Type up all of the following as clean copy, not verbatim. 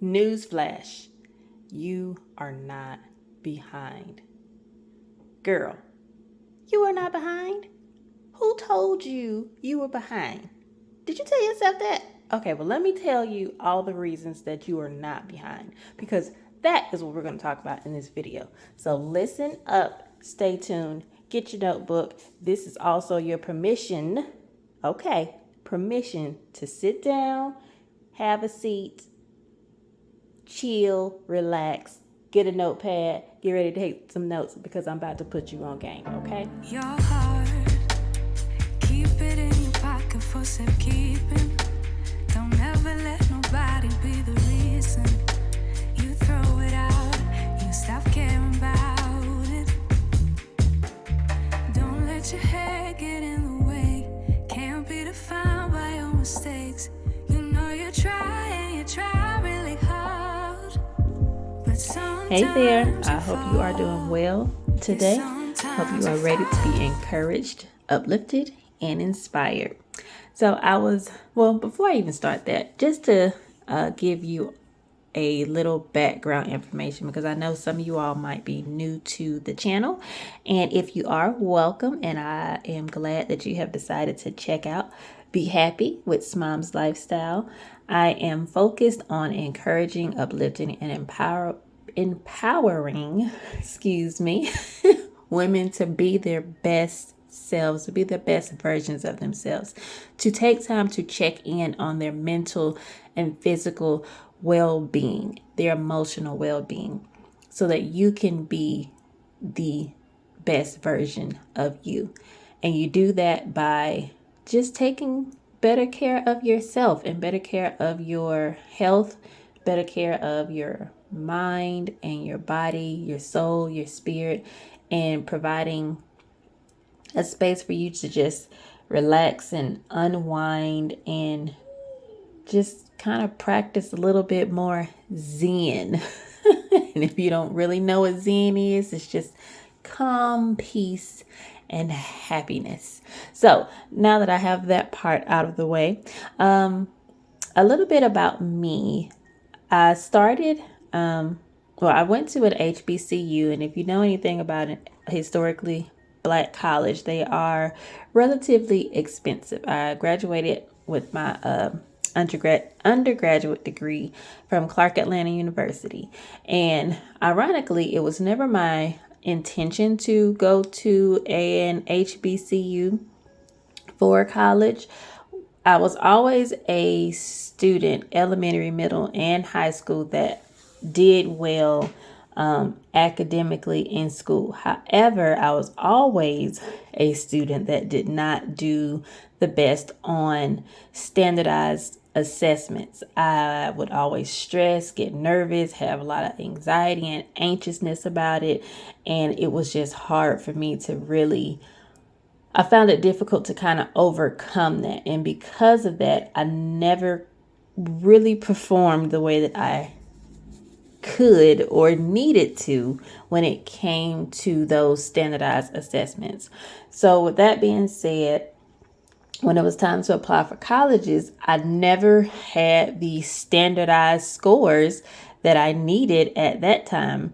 Newsflash, you are not behind. Girl, you are not behind? Who told you you were behind? Did you tell yourself that? Okay, well, let me tell you all the reasons that you are not behind, because that is what we're going to talk about in this video. So listen up, stay tuned, get your notebook. This is also your permission, permission to sit down, have a seat, chill, relax, get a notepad, get ready to take some notes, because I'm about to put you on game, okay? Your heart, keep it in your pocket for safekeeping. Don't ever let nobody be the reason you throw it out, you stop caring about it. Don't let your hair get in the way, can't be defined by your mistakes. You know you try really hard, but sometimes Hey there, I hope you are doing well today. Hope you are ready to be encouraged, uplifted, and inspired. So before I even start that, just to give you a little background information, because I know some of you all might be new to the channel. And if you are, welcome. And I am glad that you have decided to check out Be Happy with SMOM's Lifestyle. I am focused on encouraging, uplifting, and empowering, women to be their best selves, to be the best versions of themselves, to take time to check in on their mental and physical well-being, their emotional well-being, so that you can be the best version of you. And you do that by just taking better care of yourself and better care of your health, better care of your mind and your body, your soul, your spirit, and providing a space for you to just relax and unwind and just kind of practice a little bit more Zen. And if you don't really know what Zen is, it's just calm, peace, and happiness. So now that I have that part out of the way, a little bit about me. I started, I went to an HBCU, and if you know anything about it, historically Black college, they are relatively expensive. I graduated with my undergraduate degree from Clark Atlanta University. And ironically, it was never my intention to go to an HBCU for college. I was always a student, elementary, middle, and high school, that did well academically in school. However, I was always a student that did not do the best on standardized assessments. I would always stress, get nervous, have a lot of anxiety and anxiousness about it. And it was just hard for me to I found it difficult to kind of overcome that. And because of that, I never really performed the way that I could or needed to when it came to those standardized assessments. So with that being said, when it was time to apply for colleges, I never had the standardized scores that I needed at that time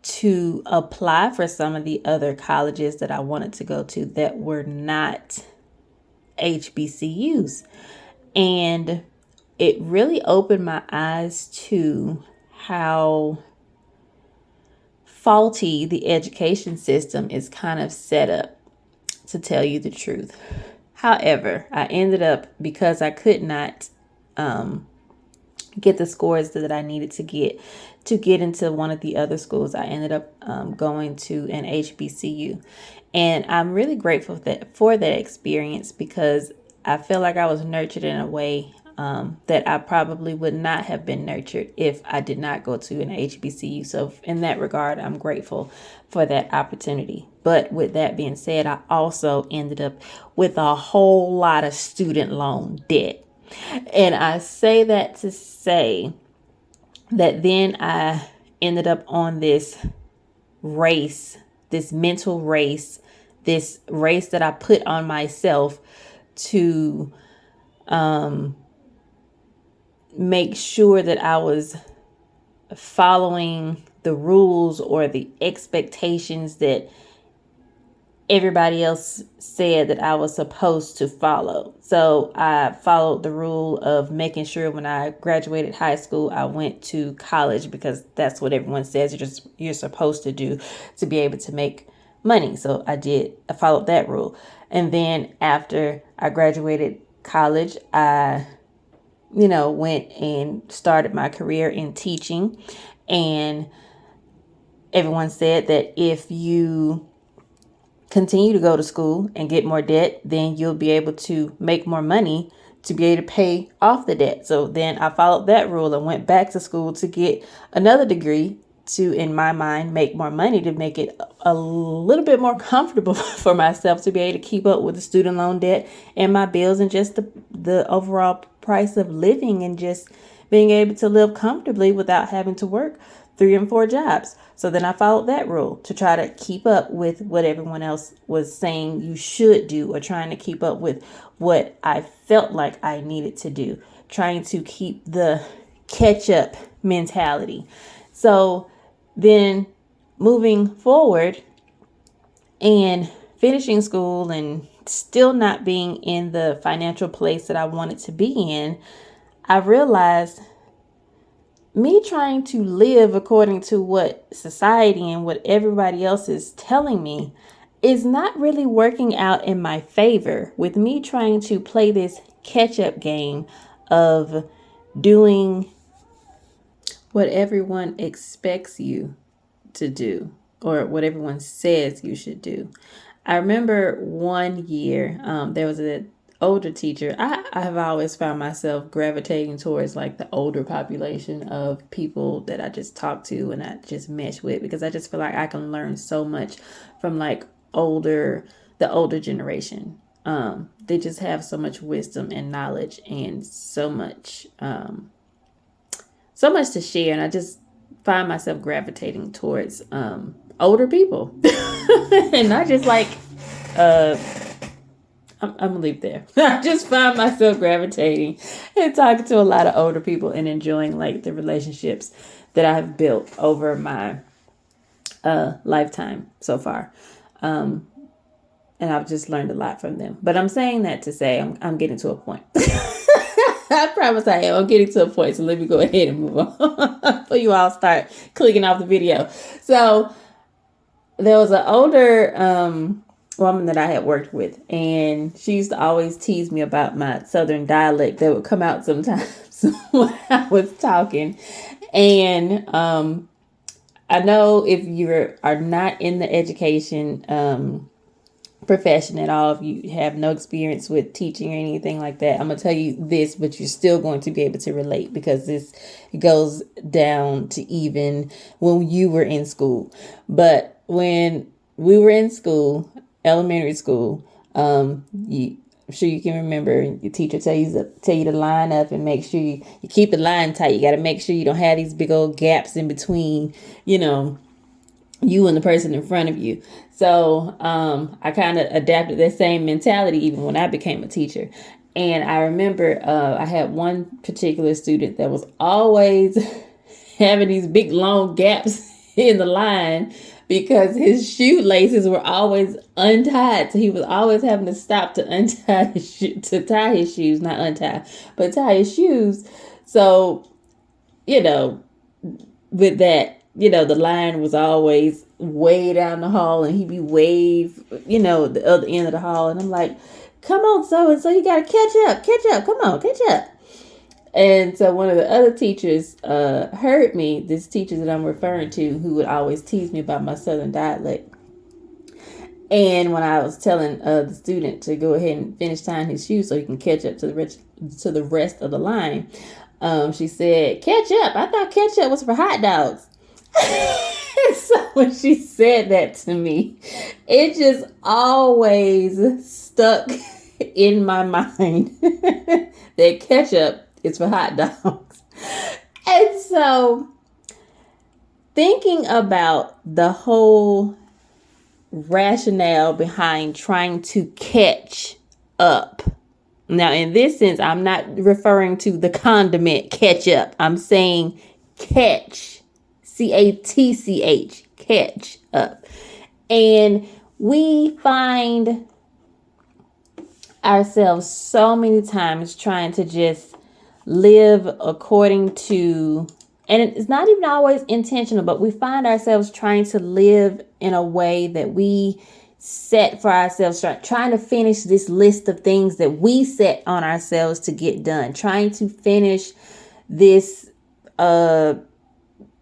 to apply for some of the other colleges that I wanted to go to that were not HBCUs. And it really opened my eyes to how faulty the education system is kind of set up, to tell you the truth. However, I ended up, because I could not get the scores that I needed to get into one of the other schools, I ended up going to an HBCU. And I'm really grateful for that experience, because I feel like I was nurtured in a way that I probably would not have been nurtured if I did not go to an HBCU. So in that regard, I'm grateful for that opportunity. But with that being said, I also ended up with a whole lot of student loan debt. And I say that to say that then I ended up on this race, this mental race, this race that I put on myself to make sure that I was following the rules or the expectations that everybody else said that I was supposed to follow. So I followed the rule of making sure when I graduated high school, I went to college, because that's what everyone says you're supposed to do to be able to make money. So I followed that rule. And then after I graduated college, I went and started my career in teaching. And everyone said that if you continue to go to school and get more debt, then you'll be able to make more money to be able to pay off the debt. So then I followed that rule and went back to school to get another degree to, in my mind, make more money, to make it a little bit more comfortable for myself to be able to keep up with the student loan debt and my bills, and just the overall price of living, and just being able to live comfortably without having to work 3 and 4 jobs. So then I followed that rule to try to keep up with what everyone else was saying you should do, or trying to keep up with what I felt like I needed to do, trying to keep the catch-up mentality. So then moving forward and finishing school and still not being in the financial place that I wanted to be in, I realized me trying to live according to what society and what everybody else is telling me is not really working out in my favor, with me trying to play this catch-up game of doing what everyone expects you to do, or what everyone says you should do. I remember one year, there was an older teacher. I have always found myself gravitating towards like the older population of people that I just talk to and I just mesh with, because I just feel like I can learn so much from like the older generation. They just have so much wisdom and knowledge, and so much to share. And I just find myself gravitating towards older people. And not just like I'm gonna leave there. I just find myself gravitating and talking to a lot of older people and enjoying like the relationships that I have built over my lifetime so far. And I've just learned a lot from them. But I'm saying that to say I'm getting to a point. I promise I am. I'm getting to a point. So let me go ahead and move on before you all start clicking off the video. So there was an older woman that I had worked with, and she used to always tease me about my Southern dialect that would come out sometimes when I was talking. And I know if you are not in the education profession at all, if you have no experience with teaching or anything like that, I'm going to tell you this, but you're still going to be able to relate, because this goes down to even when you were in school. But when we were in school, elementary school, I'm sure you can remember your teacher tell you to line up and make sure you keep the line tight. You got to make sure you don't have these big old gaps in between, you and the person in front of you. So I kind of adapted that same mentality even when I became a teacher. And I remember I had one particular student that was always having these big long gaps in the line, because his shoelaces were always untied. So he was always having to stop to tie his shoes, not untie, but tie his shoes. So, with that, the line was always way down the hall, and he'd be the other end of the hall. And I'm like, come on, so you got to catch up. Come on, catch up. And so one of the other teachers heard me, this teacher that I'm referring to, who would always tease me about my Southern dialect. And when I was telling the student to go ahead and finish tying his shoes so he can catch up to the rest of the line, she said, "Catch up? I thought catch up was for hot dogs." So when she said that to me, it just always stuck in my mind that ketchup is for hot dogs. And so thinking about the whole rationale behind trying to catch up. Now, in this sense, I'm not referring to the condiment ketchup. I'm saying catch CATCH, catch up. And we find ourselves so many times trying to just live according to, and it's not even always intentional, but we find ourselves trying to live in a way that we set for ourselves, trying to finish this list of things that we set on ourselves to get done, trying to finish this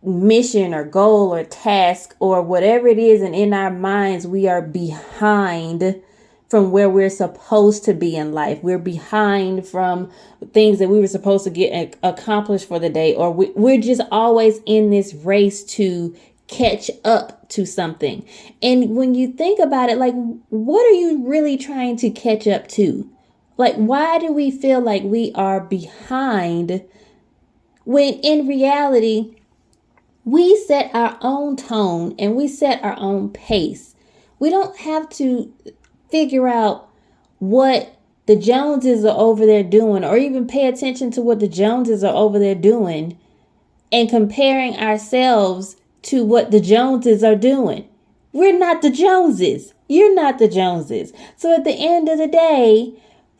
mission or goal or task or whatever it is. And in our minds, we are behind from where we're supposed to be in life. We're behind from things that we were supposed to get accomplished for the day, or we're just always in this race to catch up to something. And when you think about it, like, what are you really trying to catch up to? Like, why do we feel like we are behind when in reality, we set our own tone and we set our own pace? We don't have to figure out what the Joneses are over there doing, or even pay attention to what the Joneses are over there doing and comparing ourselves to what the Joneses are doing. We're not the Joneses. You're not the Joneses. So at the end of the day,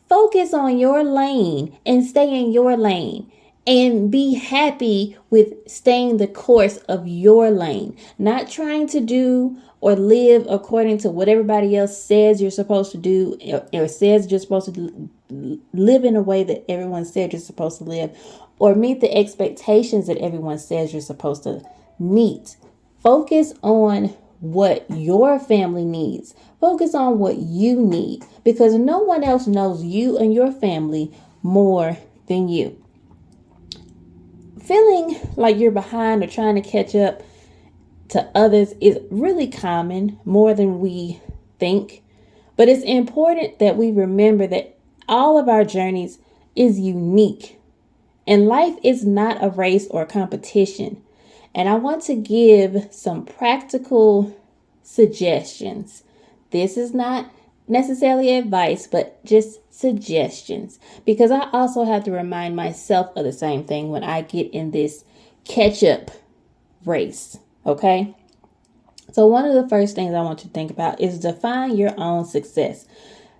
focus on your lane and stay in your lane. And be happy with staying the course of your lane, not trying to do or live according to what everybody else says you're supposed to do, or says you're supposed to live in a way that everyone said you're supposed to live, or meet the expectations that everyone says you're supposed to meet. Focus on what your family needs. Focus on what you need, because no one else knows you and your family more than you. Feeling like you're behind or trying to catch up to others is really common, more than we think. But it's important that we remember that all of our journeys is unique. And life is not a race or competition. And I want to give some practical suggestions. This is not necessarily advice, but just suggestions, because I also have to remind myself of the same thing when I get in this catch-up race. Okay, so one of the first things I want you to think about is define your own success.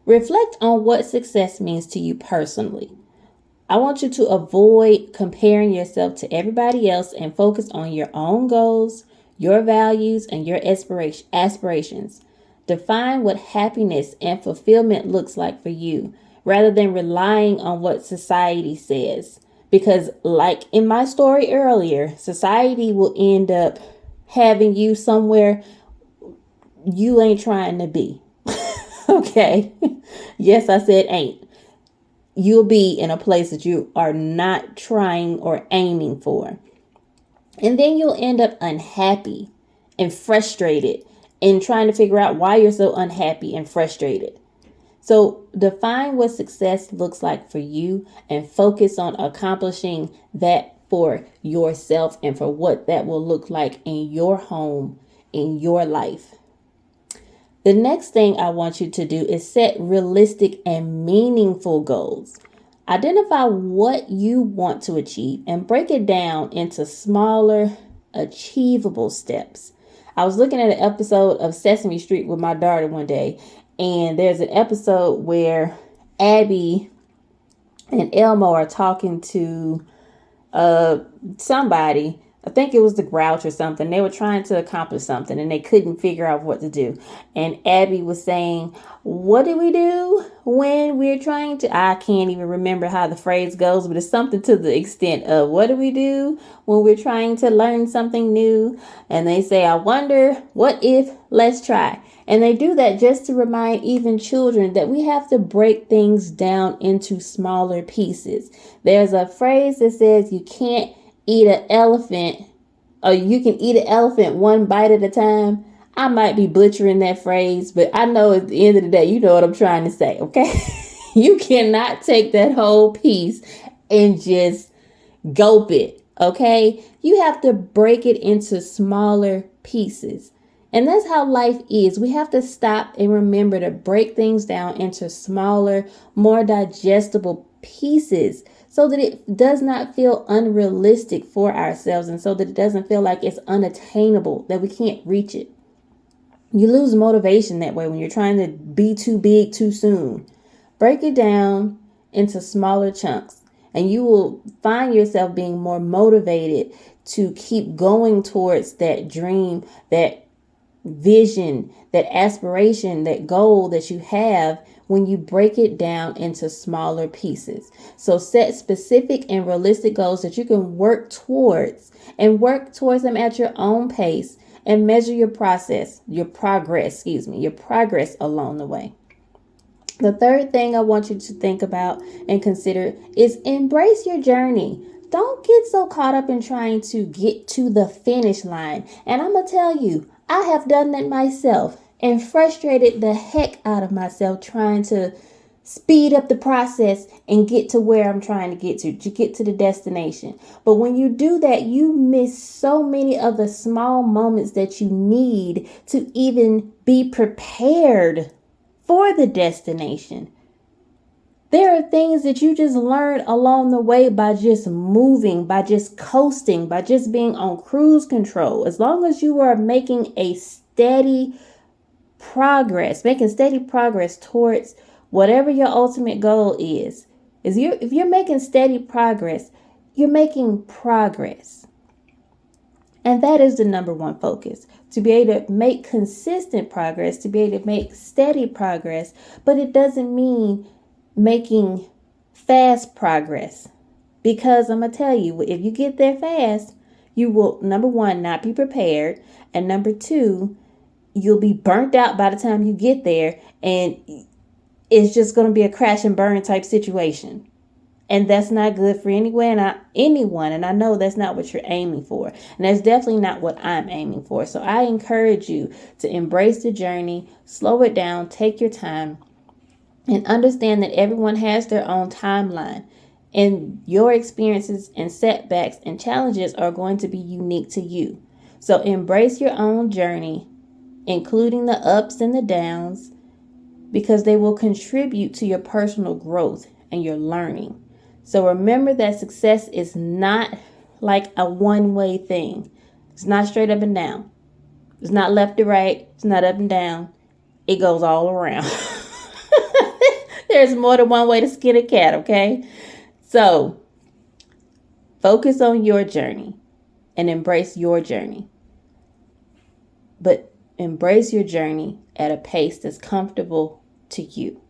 Reflect on what success means to you personally. I want you to avoid comparing yourself to everybody else and focus on your own goals, your values, and your aspirations. Define what happiness and fulfillment looks like for you, rather than relying on what society says. Because like in my story earlier, society will end up having you somewhere you ain't trying to be. Okay. Yes, I said ain't. You'll be in a place that you are not trying or aiming for. And then you'll end up unhappy and frustrated and trying to figure out why you're so unhappy and frustrated. So define what success looks like for you and focus on accomplishing that for yourself and for what that will look like in your home, in your life. The next thing I want you to do is set realistic and meaningful goals. Identify what you want to achieve and break it down into smaller, achievable steps. I was looking at an episode of Sesame Street with my daughter one day, and there's an episode where Abby and Elmo are talking to somebody. I think it was the Grouch or something. They were trying to accomplish something and they couldn't figure out what to do. And Abby was saying, what do we do when we're trying to, I can't even remember how the phrase goes, but it's something to the extent of, what do we do when we're trying to learn something new? And they say, I wonder, what if, let's try. And they do that just to remind even children that we have to break things down into smaller pieces. There's a phrase that says you can't eat an elephant, or you can eat an elephant one bite at a time. I might be butchering that phrase, but I know at the end of the day, you know what I'm trying to say, okay? You cannot take that whole piece and just gulp it, okay? You have to break it into smaller pieces. And that's how life is. We have to stop and remember to break things down into smaller, more digestible pieces so that it does not feel unrealistic for ourselves, and so that it doesn't feel like it's unattainable, that we can't reach it. You lose motivation that way when you're trying to be too big too soon. Break it down into smaller chunks, and you will find yourself being more motivated to keep going towards that dream, that vision, that aspiration, that goal that you have when you break it down into smaller pieces. So set specific and realistic goals that you can work towards, and work towards them at your own pace, and measure your progress along the way. The third thing I want you to think about and consider is embrace your journey. Don't get so caught up in trying to get to the finish line. And I'm going to tell you, I have done that myself and frustrated the heck out of myself trying to speed up the process and get to where I'm trying to get to the destination. But when you do that, you miss so many of the small moments that you need to even be prepared for the destination. There are things that you just learn along the way by just moving, by just coasting, by just being on cruise control. As long as you are making steady progress towards whatever your ultimate goal is. If you're making steady progress, you're making progress. And that is the number one focus, to be able to make consistent progress, to be able to make steady progress. But it doesn't mean making fast progress, because I'm going to tell you, if you get there fast, you will, number one, not be prepared. And number two, you'll be burnt out by the time you get there. And it's just going to be a crash and burn type situation. And that's not good for anyone. And I know that's not what you're aiming for. And that's definitely not what I'm aiming for. So I encourage you to embrace the journey, slow it down, take your time, and understand that everyone has their own timeline. And your experiences and setbacks and challenges are going to be unique to you. So embrace your own journey, including the ups and the downs, because they will contribute to your personal growth and your learning. So remember that success is not like a one-way thing. It's not straight up and down. It's not left to right. It's not up and down. It goes all around. There's more than one way to skin a cat, okay? So focus on your journey and embrace your journey. But embrace your journey at a pace that's comfortable to you.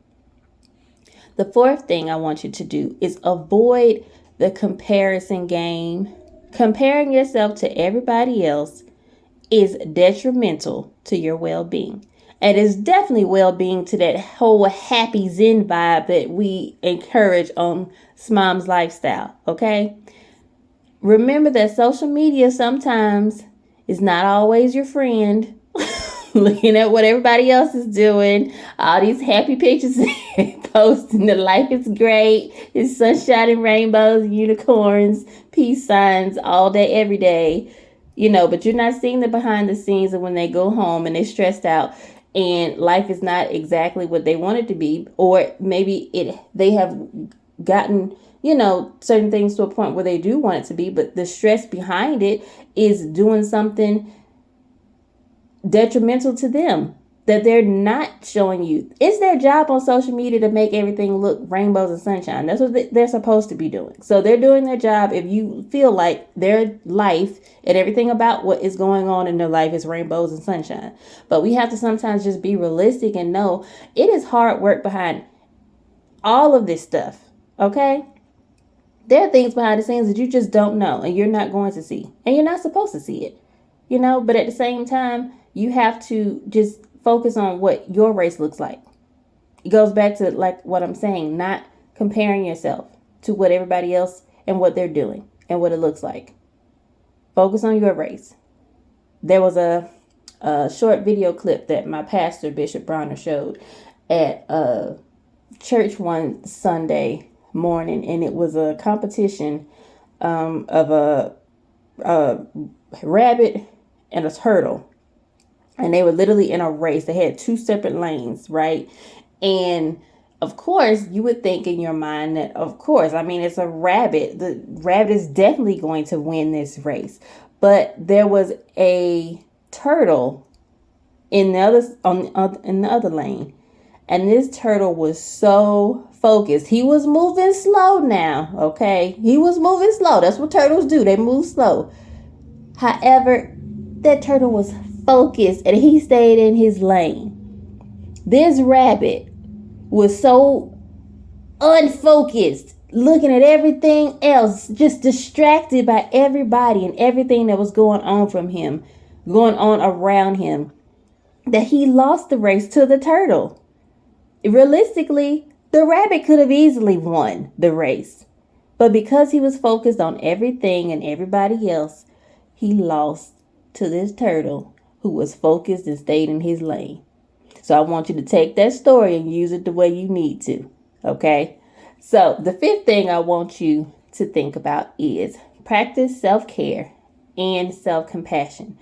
The fourth thing I want you to do is avoid the comparison game. Comparing yourself to everybody else is detrimental to your well-being. And it's definitely well-being to that whole happy Zen vibe that we encourage on SMOM's lifestyle, okay? Remember that social media sometimes is not always your friend. Looking at what everybody else is doing, all these happy pictures posting, the life is great, it's sunshine and rainbows, unicorns, peace signs all day, every day, but you're not seeing the behind the scenes of when they go home and they're stressed out and life is not exactly what they want it to be, or maybe they have gotten certain things to a point where they do want it to be, but the stress behind it is doing something detrimental to them that they're not showing you. It's their job on social media to make everything look rainbows and sunshine. That's what they're supposed to be doing. So they're doing their job. If you feel like their life and everything about what is going on in their life is rainbows and sunshine. But we have to sometimes just be realistic and know it is hard work behind all of this stuff. Okay? There are things behind the scenes that you just don't know and you're not going to see. And you're not supposed to see it. But at the same time, you have to just focus on what your race looks like. It goes back to like what I'm saying, not comparing yourself to what everybody else and what they're doing and what it looks like. Focus on your race. There was a short video clip that my pastor, Bishop Bronner, showed at church one Sunday morning, and it was a competition of a rabbit and a turtle. And they were literally in a race. They had two separate lanes, right? And of course, you would think in your mind that, of course, I mean, it's a rabbit. The rabbit is definitely going to win this race. But there was a turtle in the other lane, and this turtle was so focused. He was moving slow now, okay? He was moving slow. That's what turtles do. They move slow. However, that turtle was focused and he stayed in his lane. This rabbit was so unfocused, looking at everything else, just distracted by everybody and everything that was going on around him, that he lost the race to the turtle. Realistically, the rabbit could have easily won the race, but because he was focused on everything and everybody else, he lost to this turtle who was focused and stayed in his lane. So I want you to take that story and use it the way you need to. Okay. So the fifth thing I want you to think about is practice self-care and self-compassion.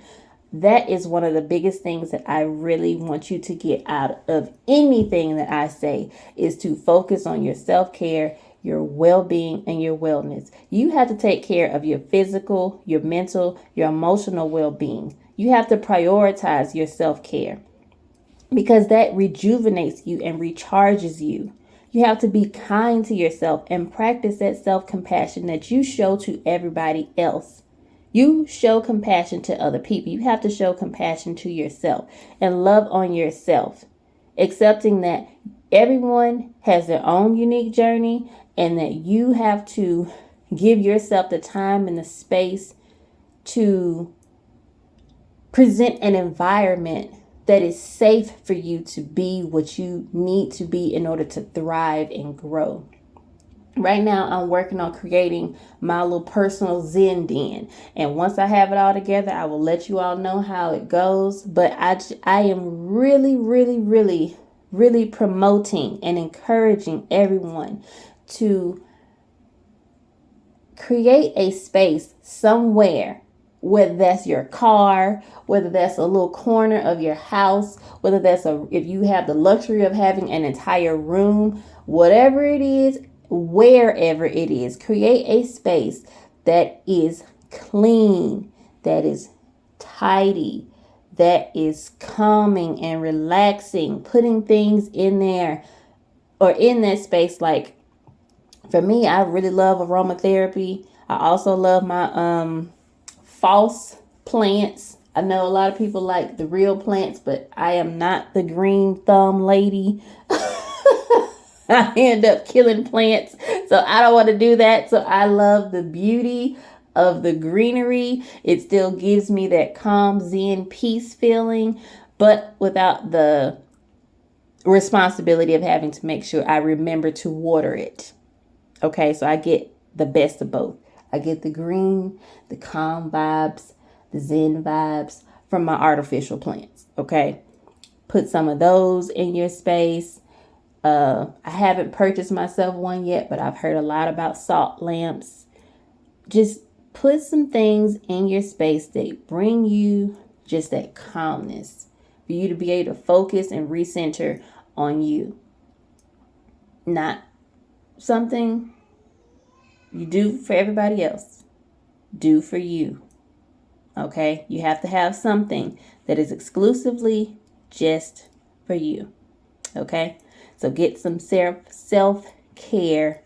That is one of the biggest things that I really want you to get out of anything that I say, is to focus on your self-care, your well-being, and your wellness. You have to take care of your physical, your mental, your emotional well-being. You have to prioritize your self-care, because that rejuvenates you and recharges you. You have to be kind to yourself and practice that self-compassion that you show to everybody else. You show compassion to other people. You have to show compassion to yourself and love on yourself, accepting that everyone has their own unique journey and that you have to give yourself the time and the space to present an environment that is safe for you to be what you need to be in order to thrive and grow. Right now, I'm working on creating my little personal Zen den. And once I have it all together, I will let you all know how it goes. But I am really, really, really, really promoting and encouraging everyone to create a space somewhere, whether that's your car, whether that's a little corner of your house, whether that's if you have the luxury of having an entire room, whatever it is, wherever it is, create a space that is clean, that is tidy, that is calming and relaxing, putting things in there or in that space. Like for me, I really love aromatherapy. I also love my false plants. I know a lot of people like the real plants, but I am not the green thumb lady. I end up killing plants, so I don't want to do that. So I love the beauty of the greenery. It still gives me that calm, zen, peace feeling, but without the responsibility of having to make sure I remember to water it. Okay, so I get the best of both. I get the green, the calm vibes, the zen vibes from my artificial plants. Okay, put some of those in your space. I haven't purchased myself one yet, but I've heard a lot about salt lamps. Just put some things in your space that bring you just that calmness for you to be able to focus and recenter on you. Not something you do for everybody else. Do for you. Okay? You have to have something that is exclusively just for you. Okay? So get some self-care,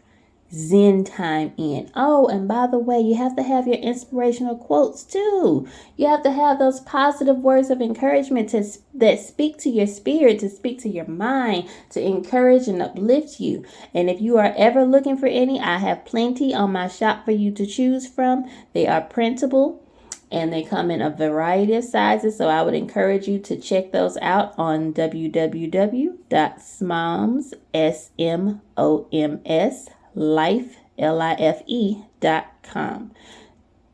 Zen time in. Oh, and by the way, you have to have your inspirational quotes too. You have to have those positive words of encouragement that speak to your spirit, to speak to your mind, to encourage and uplift you. And if you are ever looking for any, I have plenty on my shop for you to choose from. They are printable. And they come in a variety of sizes, so I would encourage you to check those out on www.smoms, SMOMS, life.com.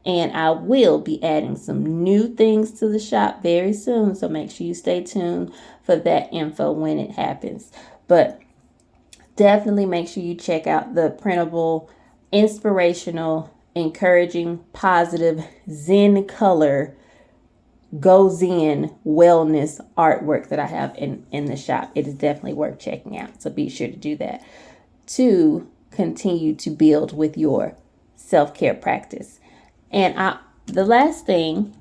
And I will be adding some new things to the shop very soon, so make sure you stay tuned for that info when it happens. But definitely make sure you check out the printable, inspirational, encouraging, positive, zen color goes in wellness artwork that I have in the shop. It is definitely worth checking out. So be sure to do that to continue to build with your self-care practice. And the last thing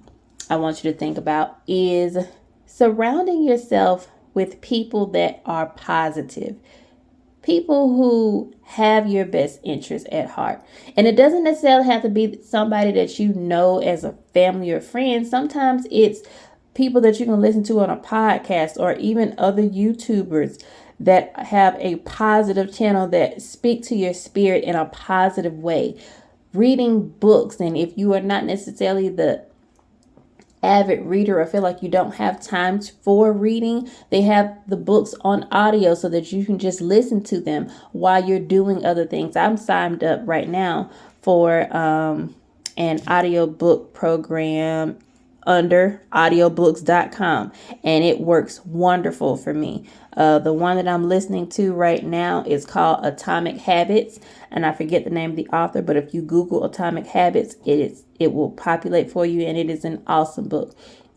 I want you to think about is surrounding yourself with people that are positive, people who have your best interest at heart. And it doesn't necessarily have to be somebody that you know as a family or friend. Sometimes it's people that you can listen to on a podcast, or even other YouTubers that have a positive channel that speak to your spirit in a positive way. Reading books, and if you are not necessarily the avid reader or feel like you don't have time for reading, they have the books on audio so that you can just listen to them while you're doing other things. I'm signed up right now for an audiobook program under audiobooks.com, and it works wonderful for me. The one that I'm listening to right now is called Atomic Habits, and I forget the name of the author, but if you Google Atomic Habits, it will populate for you, and it is an awesome book.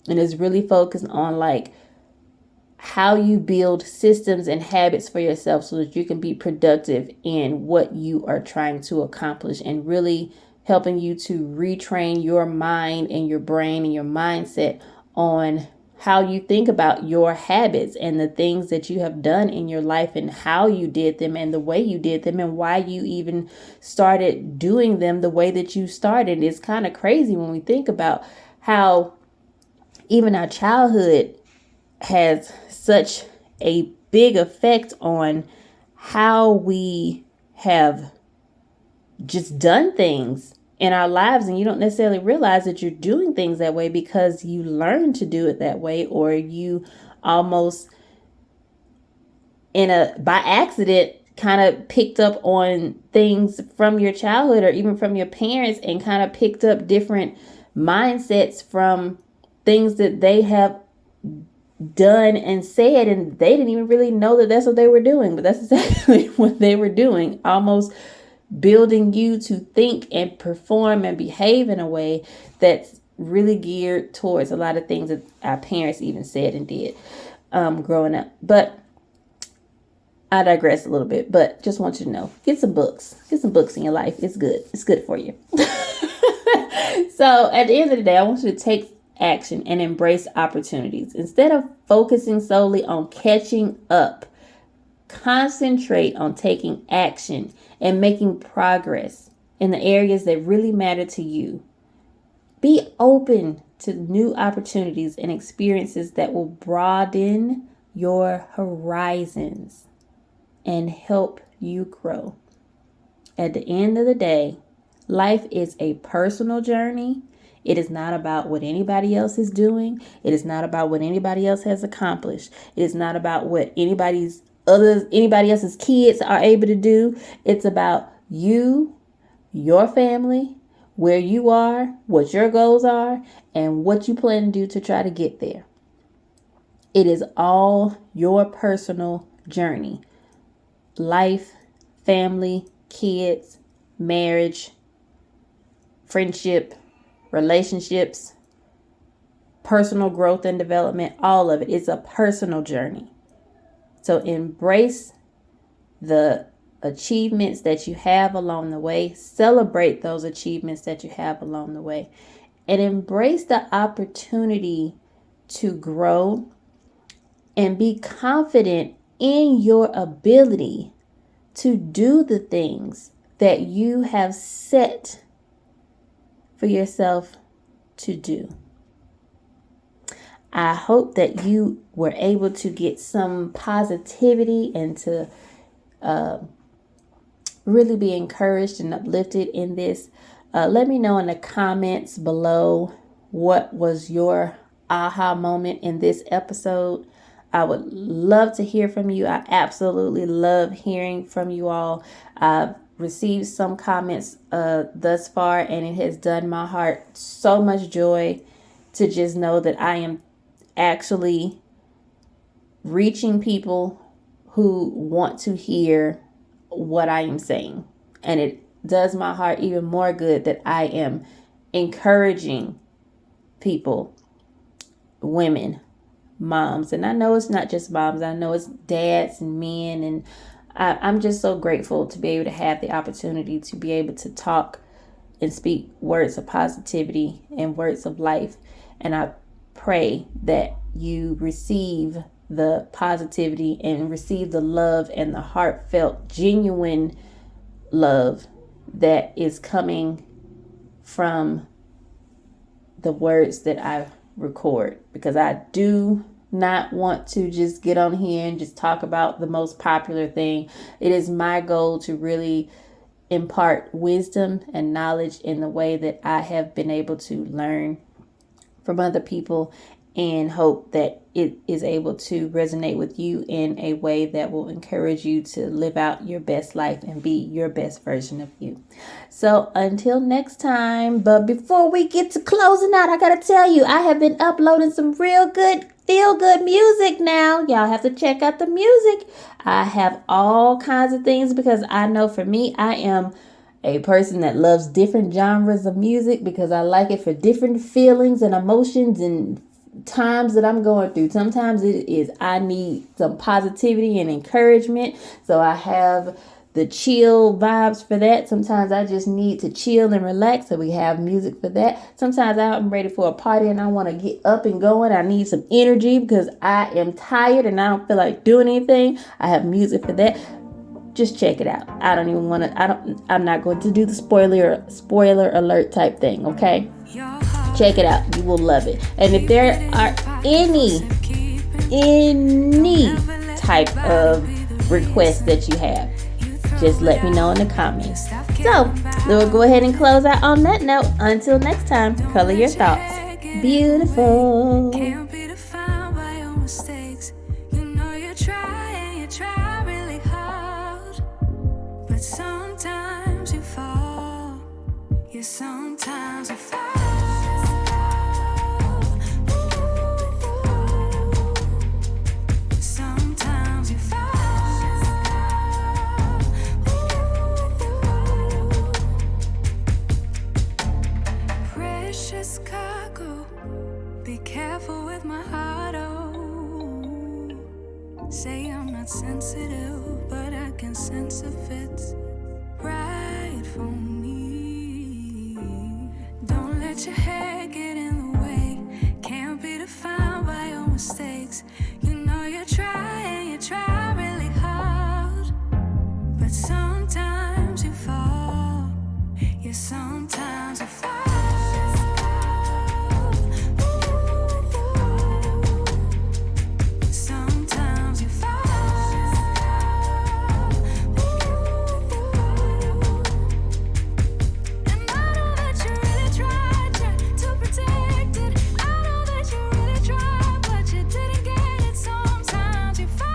And it's really focused on like how you build systems and habits for yourself so that you can be productive in what you are trying to accomplish, and really helping you to retrain your mind and your brain and your mindset on how you think about your habits and the things that you have done in your life and how you did them and the way you did them and why you even started doing them the way that you started. It's kind of crazy when we think about how even our childhood has such a big effect on how we have just done things in our lives, and you don't necessarily realize that you're doing things that way because you learn to do it that way, or you almost by accident kind of picked up on things from your childhood or even from your parents, and kind of picked up different mindsets from things that they have done and said, and they didn't even really know that that's what they were doing, but that's exactly what they were doing, almost building you to think and perform and behave in a way that's really geared towards a lot of things that our parents even said and did growing up. But I digress a little bit, but just want you to know, get some books in your life. It's good for you. So at the end of the day, I want you to take action and embrace opportunities. Instead of focusing solely on catching up, concentrate on taking action and making progress in the areas that really matter to you. Be open to new opportunities and experiences that will broaden your horizons and help you grow. At the end of the day, life is a personal journey. It is not about what anybody else is doing. It is not about what anybody else has accomplished. It is not about what anybody else's kids are able to do. It's about you, your family, where you are, what your goals are, and what you plan to do to try to get there. It is all your personal journey. Life, family, kids, marriage, friendship, relationships, personal growth and development, all of it. It's a personal journey. So embrace the achievements that you have along the way. Celebrate those achievements that you have along the way. And embrace the opportunity to grow and be confident in your ability to do the things that you have set for yourself to do. I hope that you were able to get some positivity and to really be encouraged and uplifted in this. Let me know in the comments below what was your aha moment in this episode. I would love to hear from you. I absolutely love hearing from you all. I've received some comments thus far, and it has done my heart so much joy to just know that I am actually reaching people who want to hear what I am saying. And it does my heart even more good that I am encouraging people women, moms. And I know it's not just moms, I know it's dads and men. And I'm just so grateful to be able to have the opportunity to be able to talk and speak words of positivity and words of life. And I pray that you receive the positivity and receive the love and the heartfelt, genuine love that is coming from the words that I record, because I do not want to just get on here and just talk about the most popular thing. It is my goal to really impart wisdom and knowledge in the way that I have been able to learn from other people, and hope that it is able to resonate with you in a way that will encourage you to live out your best life and be your best version of you. So until next time, but before we get to closing out, I gotta tell you, I have been uploading some real good feel good music now. Y'all have to check out the music. I have all kinds of things, because I know for me, I am a person that loves different genres of music, because I like it for different feelings and emotions and times that I'm going through. Sometimes it is I need some positivity and encouragement, so I have the chill vibes for that. Sometimes I just need to chill and relax, so we have music for that. Sometimes I'm ready for a party and I want to get up and going. I need some energy because I am tired and I don't feel like doing anything. I have music for that. Just check it out. I don't even want to, I'm not going to do the spoiler alert type thing, okay? Check it out. You will love it. And if there are any type of requests that you have, just let me know in the comments. So we'll go ahead and close out on that note. Until next time, color your thoughts beautiful. Can't be defined by your mistakes. You know you try and you try really hard, but sometimes you fall. Yeah, sometimes you fall. Sometimes you fall. Precious cargo, be careful with my heart, oh. Say I'm not sensitive, but I can sense if it's right for me. Don't let your head get in the way. Can't be defined by your mistakes. You know you try and you try really hard, but sometimes you fall. Yeah, sometimes you fall. Sometimes you fall. And I know that you really tried to protect it. I know that you really tried, but you didn't get it. Sometimes you fall.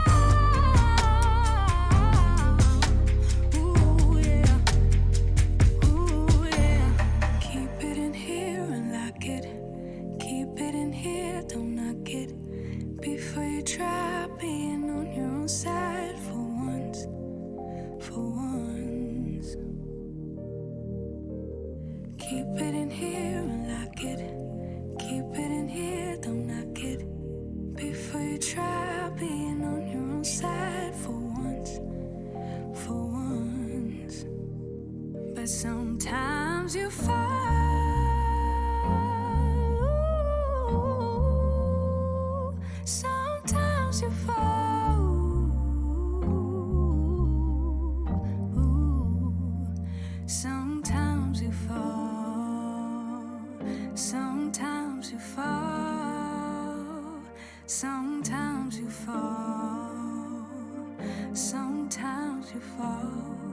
Ooh, yeah. Ooh, yeah. Keep it in here and lock it. Keep it in here, don't knock it. Before you try being on your own side for once, for once. Keep it in here and lock it. Keep it in here, don't knock it. Before you try being on your own side for once, for once. But sometimes you fall. Sometimes you fall. Sometimes you fall. Sometimes you fall. Sometimes you fall. Sometimes you fall.